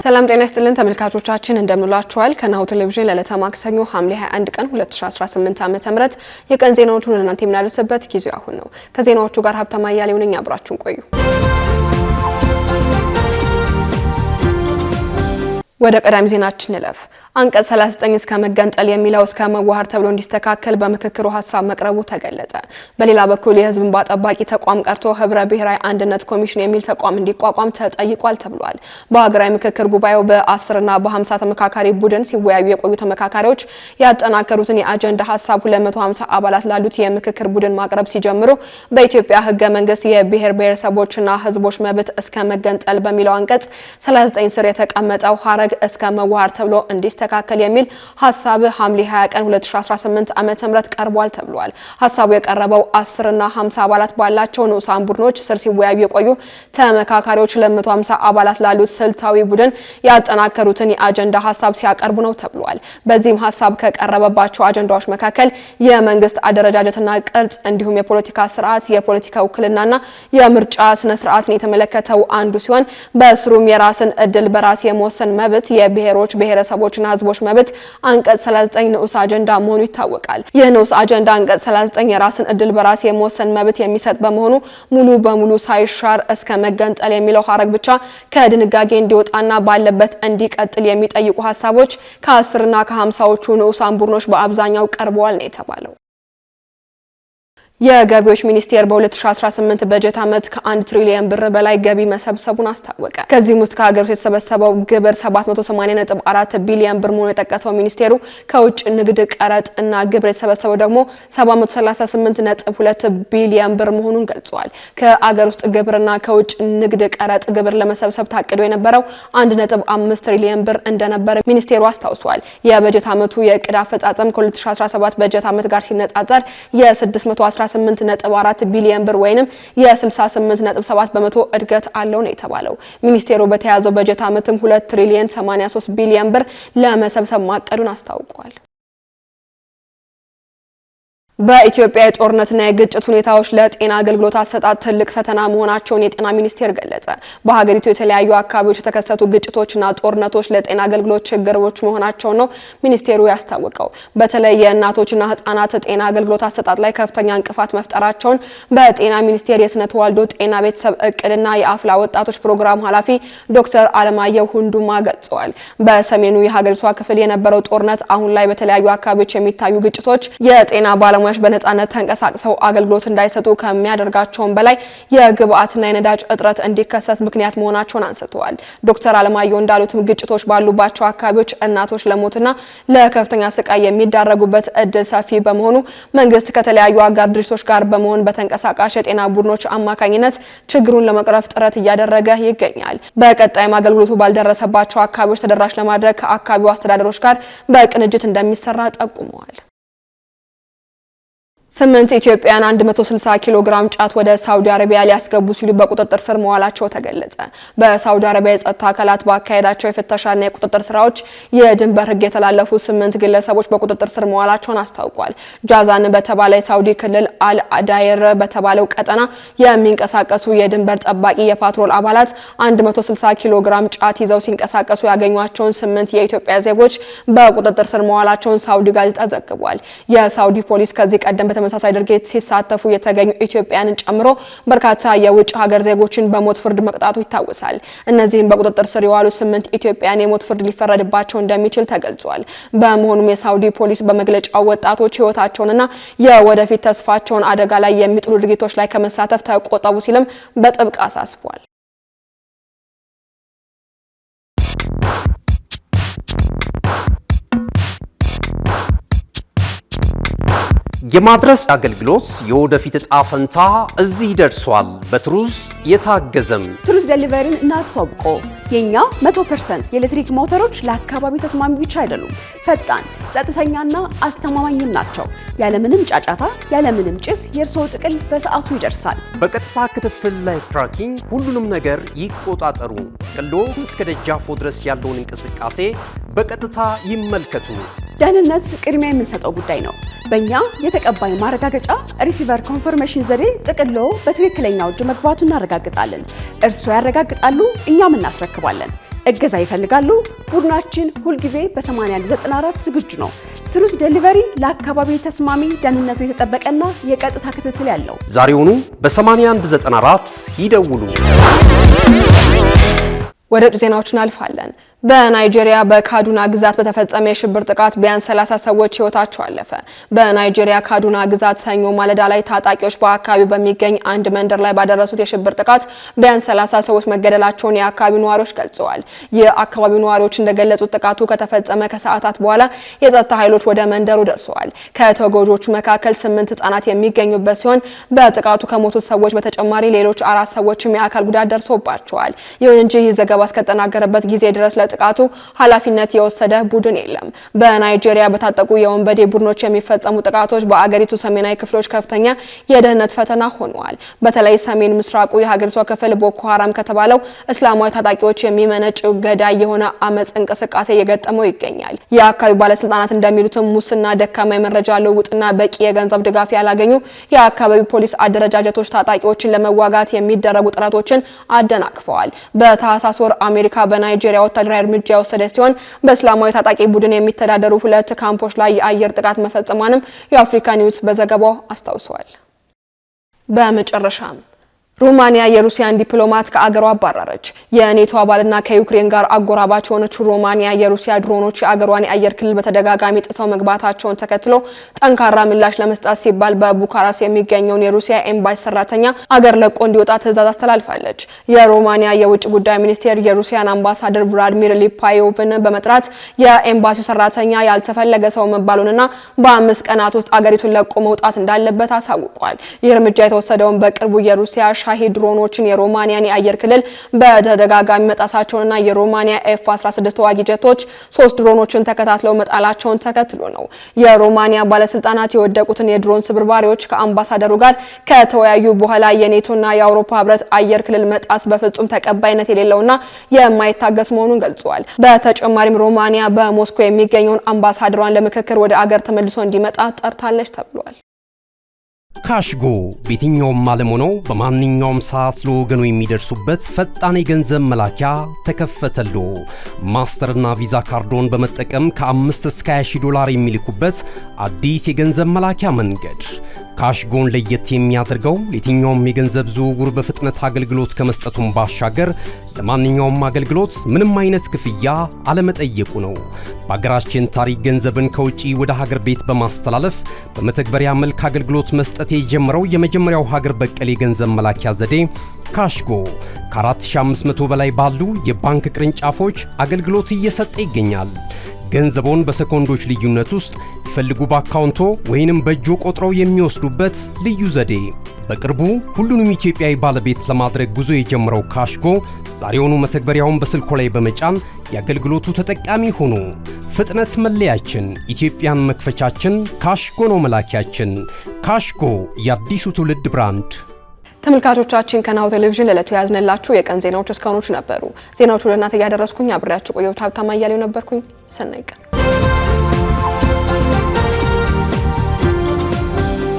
ሰላም ጤና ይስጥልን ተመልካቾቻችን እንደምንላችኋል። ከናሁ ቴሌቪዥን ለዕለተ ማክሰኞ ሐምሌ 21 ቀን 2018 ዓ.ም የቀን ዜናዎቹን ለእናንተ የምናደርስበት ጊዜው አሁን ነው። ከዜናዎቹ ጋር ሀብታማ አያሌው ነኝ። አብራችሁን ቆዩ። ወደ ቀዳሚ ዜናችን እንለፍ። አንቀጽ 39 እስከ መገንጠል የሚለው እስከ መዋሃድ ተብሎ እንዲስተካከል በምክክሩ ሀሳብ መቅረቡ ተገለጸ። በሌላ በኩል የህዝብ እንባ ጠባቂ ተቋም ቀርቶ ህብረ ብሔራዊ አንድነት ኮሚሽን የሚል ተቋም እንዲቋቋም ተጠይቋል ተብሏል። በሀገራዊ ምክክር ጉባኤው በ10 እና በ50 ተመካካሪ ቡድን ሲወያዩ የቆዩ ተመካካሪዎች ያጠናከሩትን የአጀንዳ ሀሳብ 250 አባላት ላሉት የምክክር ቡድን ማቅረብ ሲጀምሩ በኢትዮጵያ ህገ መንግስት የብሔር ብሔረሰቦችና ህዝቦች መብት እስከ መገንጠል በሚለው አንቀጽ 39 ስር የተቀመጠው ሀረግ እስከ መዋሃድ ተብሎ እንዲስተካከል የሚል ሐሳብ ሐምሌ 20 ቀን 2018 ዓ.ም ቀርቧል ተብሏል። ሐሳቡ የቀረበው 10 እና 50 አባላት ባላቸው ንዑሳን ቡድኖች ስር ሲወያዩ የቆዩ ተመካካሪዎች 250 አባላት ላሉት ስልታዊ ቡድን ያጠናከሩትን የአጀንዳ ሐሳብ ሲያቀርቡ ነው ተብሏል። በዚህም ሐሳብ ከቀረበባቸው አጀንዳዎች መካከል የመንግስት አደረጃጀትና ቅርጽ እንዲሁም የፖለቲካ ስርዓት፣ የፖለቲካ ውክልናና የምርጫ ስነ ስርዓትን የተመለከተው አንዱ ሲሆን በስሩም የራስን እድል በራስ የመወሰን መብት፣ የብሔሮች ብሔረሰቦችና ህዝቦች መብት አንቀጽ 39 ንዑስ አጀንዳ መሆኑ ይታወቃል። ይህ ንዑስ አጀንዳ አንቀጽ 39 የራስን እድል በራስ የመወሰን መብት የሚሰጥ በመሆኑ ሙሉ በሙሉ ሳይሻር እስከ መገንጠል የሚለው ሀረግ ብቻ ከድንጋጌ እንዲወጣና ባለበት እንዲቀጥል የሚጠይቁ ሀሳቦች ከ10 እና ከ50ዎቹ ንዑሳን ቡድኖች በአብዛኛው ቀርበዋል ነው የተባለው። የገቢዎች ሚኒስቴር በ2018 በጀት ዓመት ከ1 ትሪሊዮን ብር በላይ ገቢ መሰብሰቡን አስታወቀ። ከዚህም ውስጥ ከሀገር ውስጥ የተሰበሰበው ግብር 780.4 ቢሊዮን ብር መሆኑን የጠቀሰው ሚኒስቴሩ ከውጭ ንግድ ቀረጥ እና ግብር የተሰበሰበው ደግሞ 738.2 ቢሊዮን ብር መሆኑን ገልጿል። ከሀገር ውስጥ ግብርና ከውጭ ንግድ ቀረጥ ግብር ለመሰብሰብ ታቅዶ የነበረው 1.5 ትሪሊዮን ብር እንደነበረ ሚኒስቴሩ አስታውሷል። የበጀት ዓመቱ የዕቅድ አፈጻጸም ከ2017 በጀት ዓመት ጋር ሲነጻጸር የ618.4 ቢሊዮን ብር ወይንም የ68.7 በመቶ እድገት አለው ነው የተባለው። ሚኒስቴሩ በተያዘው በጀት ዓመትም 2 ትሪሊዮን 83 ቢሊዮን ብር ለመሰብሰብ ማቀዱን አስታውቋል። በኢትዮጵያ የጦርነትና የግጭት ሁኔታዎች ለጤና አገልግሎት አሰጣጥ ትልቅ ፈተና መሆናቸውን የጤና ሚኒስቴር ገለጸ። በሀገሪቱ የተለያዩ አካባቢዎች የተከሰቱ ግጭቶችና ጦርነቶች ለጤና አገልግሎት ችግሮች መሆናቸው ነው ሚኒስቴሩ ያስታወቀው። በተለይ የእናቶችና ህጻናት ጤና አገልግሎት አሰጣጥ ላይ ከፍተኛ እንቅፋት መፍጠራቸውን በጤና ሚኒስቴር የስነ ተዋልዶ ጤና ቤተሰብ እቅድና የአፍላ ወጣቶች ፕሮግራም ኃላፊ ዶክተር አለማየሁ ሁንዱማ ገልጸዋል። በሰሜኑ የሀገሪቷ ክፍል የነበረው ጦርነት አሁን ላይ በተለያዩ አካባቢዎች የሚታዩ ግጭቶች የጤና ባለሙያዎች በነጻነት ተንቀሳቅሰው አገልግሎት እንዳይሰጡ ከሚያደርጋቸውም በላይ የግብአትና የነዳጅ እጥረት እንዲከሰት ምክንያት መሆናቸውን አንስተዋል። ዶክተር አለማየሁ እንዳሉትም ግጭቶች ባሉባቸው አካባቢዎች እናቶች ለሞትና ለከፍተኛ ስቃይ የሚዳረጉበት እድል ሰፊ በመሆኑ መንግስት ከተለያዩ አጋር ድርጅቶች ጋር በመሆን በተንቀሳቃሽ የጤና ቡድኖች አማካኝነት ችግሩን ለመቅረፍ ጥረት እያደረገ ይገኛል። በቀጣይም አገልግሎቱ ባልደረሰባቸው አካባቢዎች ተደራሽ ለማድረግ ከአካባቢው አስተዳደሮች ጋር በቅንጅት እንደሚሰራ ጠቁመዋል። 8 ኢትዮጵያውያን 160 ኪሎ ግራም ጫት ወደ ሳውዲ አረቢያ ሊያስገቡ ሲሉ በቁጥጥር ስር መዋላቸው ተገለጸ። በሳውዲ አረቢያ የጸጥታ አካላት ባካሄዳቸው የፍተሻና የቁጥጥር ስራዎች የድንበር ሕግ የተላለፉ 8 ግለሰቦች በቁጥጥር ስር መዋላቸውን አስታውቋል። ጃዛን በተባለ የሳውዲ ክልል አልአዳይር በተባለው ቀጠና የሚንቀሳቀሱ የድንበር ጠባቂ የፓትሮል አባላት 160 ኪሎ ግራም ጫት ይዘው ሲንቀሳቀሱ ያገኟቸውን 8 የኢትዮጵያ ዜጎች በቁጥጥር ስር መዋላቸውን ሳውዲ ጋዜጣ ዘግቧል። የሳውዲ ፖሊስ ከዚህ ቀደም ተመሳሳይ ድርጊት ሲሳተፉ የተገኙ ኢትዮጵያንን ጨምሮ በርካታ የውጭ ሀገር ዜጎችን በሞት ፍርድ መቅጣቱ ይታወሳል። እነዚህም በቁጥጥር ስር የዋሉ 8 ኢትዮጵያን የሞት ፍርድ ሊፈረድባቸው እንደሚችል ተገልጿል። በመሆኑም የሳውዲ ፖሊስ በመግለጫው ወጣቶች ህይወታቸውንና የወደፊት ተስፋቸውን አደጋ ላይ የሚጥሉ ድርጊቶች ላይ ከመሳተፍ ተቆጠቡ ሲልም በጥብቅ አሳስቧል። የማድረስ አገልግሎት የወደፊት ዕጣ ፈንታ እዚህ ደርሷል። በትሩዝ የታገዘም ትሩዝ ዴሊቨሪን እናስተዋውቆ። የኛ 100% የኤሌክትሪክ ሞተሮች ለአካባቢ ተስማሚ ብቻ አይደሉም፣ ፈጣን፣ ጸጥተኛና አስተማማኝም ናቸው። ያለምንም ጫጫታ፣ ያለምንም ጭስ የእርስዎ ጥቅል በሰዓቱ ይደርሳል። በቀጥታ ክትትል ላይፍ ትራኪንግ ሁሉንም ነገር ይቆጣጠሩ። ጥቅሎ እስከ ደጃፎ ድረስ ያለውን እንቅስቃሴ በቀጥታ ይመልከቱ። ደህንነት ቅድሚያ የምንሰጠው ጉዳይ ነው። በእኛ የተቀባይ ማረጋገጫ ሪሲቨር ኮንፈርሜሽን ዘዴ ጥቅሎ በትክክለኛው እጅ መግባቱን እናረጋግጣለን። እርስዎ ያረጋግጣሉ፣ እኛም እናስረክባለን። እገዛ ይፈልጋሉ? ቡድናችን ሁልጊዜ በ8194 ዝግጁ ነው። ትሩዝ ዴሊቨሪ ለአካባቢ ተስማሚ፣ ደህንነቱ የተጠበቀና የቀጥታ ክትትል ያለው። ዛሬውኑ በ8194 ይደውሉ። ወደ ዜናዎች እናልፋለን። በናይጄሪያ በካዱና ግዛት በተፈጸመ የሽብር ጥቃት ቢያንስ 30 ሰዎች ህይወታቸው አለፈ። በናይጄሪያ ካዱና ግዛት ሰኞ ማለዳ ላይ ታጣቂዎች በአካባቢው በሚገኝ አንድ መንደር ላይ ባደረሱት የሽብር ጥቃት ቢያንስ 30 ሰዎች መገደላቸውን የአካባቢው ነዋሪዎች ገልጸዋል። የአካባቢው ነዋሪዎች እንደገለጹት ጥቃቱ ከተፈጸመ ከሰዓታት በኋላ የጸጥታ ኃይሎች ወደ መንደሩ ደርሰዋል። ከተጎጂዎቹ መካከል 8 ህጻናት የሚገኙበት ሲሆን በጥቃቱ ከሞቱት ሰዎች በተጨማሪ ሌሎች 4 ሰዎችም የአካል ጉዳት ደርሶባቸዋል። ይሁን እንጂ ይህ ዘገባ እስከተጠናቀረበት ጊዜ ድረስ ጥቃቱ ኃላፊነት የወሰደ ቡድን የለም። በናይጄሪያ በታጠቁ የወንበዴ ቡድኖች የሚፈጸሙ ጥቃቶች በአገሪቱ ሰሜናዊ ክፍሎች ከፍተኛ የደህንነት ፈተና ሆነዋል። በተለይ ሰሜን ምስራቁ የሀገሪቷ ክፍል ቦኮ ሀራም ከተባለው እስላማዊ ታጣቂዎች የሚመነጭ ገዳይ የሆነ አመጽ እንቅስቃሴ እየገጠመው ይገኛል። የአካባቢው ባለስልጣናት እንደሚሉትም ሙስና፣ ደካማ የመረጃ ልውውጥና በቂ የገንዘብ ድጋፍ ያላገኙ የአካባቢው ፖሊስ አደረጃጀቶች ታጣቂዎችን ለመዋጋት የሚደረጉ ጥረቶችን አደናቅፈዋል። በታህሳስ ወር አሜሪካ በናይጄሪያ ወታደራዊ እርምጃ የወሰደ ሲሆን በእስላማዊ ታጣቂ ቡድን የሚተዳደሩ 2 ካምፖች ላይ የአየር ጥቃት መፈጸሟንም የአፍሪካ ኒውስ በዘገባው አስታውሷል። በመጨረሻም ሮማኒያ የሩሲያን ዲፕሎማት ከአገሯ አባረረች። የኔቶ አባልና ከዩክሬን ጋር አጎራባች የሆነችው ሮማኒያ የሩሲያ ድሮኖች የአገሯን የአየር ክልል በተደጋጋሚ ጥሰው መግባታቸውን ተከትሎ ጠንካራ ምላሽ ለመስጠት ሲባል በቡካራስ የሚገኘውን የሩሲያ ኤምባሲ ሰራተኛ አገር ለቆ እንዲወጣ ትዕዛዝ አስተላልፋለች። የሮማኒያ የውጭ ጉዳይ ሚኒስቴር የሩሲያን አምባሳደር ቭላድሚር ሊፓዮቭን በመጥራት የኤምባሲው ሰራተኛ ያልተፈለገ ሰው መባሉንና በ5 ቀናት ውስጥ አገሪቱን ለቆ መውጣት እንዳለበት አሳውቋል። ይህ እርምጃ የተወሰደውን በቅርቡ የሩሲያ ሻሂድ ድሮኖችን የሮማኒያን የአየር ክልል በተደጋጋሚ መጣሳቸውንና የሮማኒያ ኤፍ-16 ተዋጊ ጀቶች 3 ድሮኖችን ተከታትለው መጣላቸውን ተከትሎ ነው። የሮማኒያ ባለስልጣናት የወደቁትን የድሮን ስብርባሪዎች ከአምባሳደሩ ጋር ከተወያዩ በኋላ የኔቶና የአውሮፓ ህብረት አየር ክልል መጣስ በፍጹም ተቀባይነት የሌለውና የማይታገስ መሆኑን ገልጸዋል። በተጨማሪም ሮማኒያ በሞስኮ የሚገኘውን አምባሳደሯን ለምክክር ወደ አገር ተመልሶ እንዲመጣ ጠርታለች ተብሏል። ካሽጎ በየትኛውም ዓለም ሆነው በማንኛውም ሰዓት ለወገኑ የሚደርሱበት ፈጣን የገንዘብ መላኪያ ተከፈተሎ። ማስተርና ቪዛ ካርዶን በመጠቀም ከ5 እስከ 20 ዶላር የሚልኩበት አዲስ የገንዘብ መላኪያ መንገድ። ካሽጎን ለየት የሚያደርገው የትኛውም የገንዘብ ዝውውር በፍጥነት አገልግሎት ከመስጠቱም ባሻገር ለማንኛውም አገልግሎት ምንም አይነት ክፍያ አለመጠየቁ ነው። በሀገራችን ታሪክ ገንዘብን ከውጪ ወደ ሀገር ቤት በማስተላለፍ በመተግበሪያ መልክ አገልግሎት መስጠት የጀመረው የመጀመሪያው ሀገር በቀል የገንዘብ መላኪያ ዘዴ ካሽጎ ከ4500 በላይ ባሉ የባንክ ቅርንጫፎች አገልግሎት እየሰጠ ይገኛል። ገንዘቦን በሰኮንዶች ልዩነት ውስጥ ይፈልጉ በአካውንቶ ወይንም በእጆ ቆጥረው የሚወስዱበት ልዩ ዘዴ። በቅርቡ ሁሉንም ኢትዮጵያዊ ባለቤት ለማድረግ ጉዞ የጀመረው ካሽጎ ዛሬውኑ መተግበሪያውን በስልኮ ላይ በመጫን የአገልግሎቱ ተጠቃሚ ሆኑ። ፍጥነት መለያችን፣ ኢትዮጵያን መክፈቻችን፣ ካሽጎ ነው መላኪያችን። ካሽጎ የአዲሱ ትውልድ ብራንድ። ተመልካቾቻችን ከናሁ ቴሌቪዥን ለዕለቱ ያዝነላችሁ የቀን ዜናዎች እስካሁኖቹ ነበሩ። ዜናዎቹ ለእናንተ ያደረስኩኝ አብሬያችሁ ቆየሁት ሀብታማ እያሌው ነበርኩኝ። ሰናይ ቀን።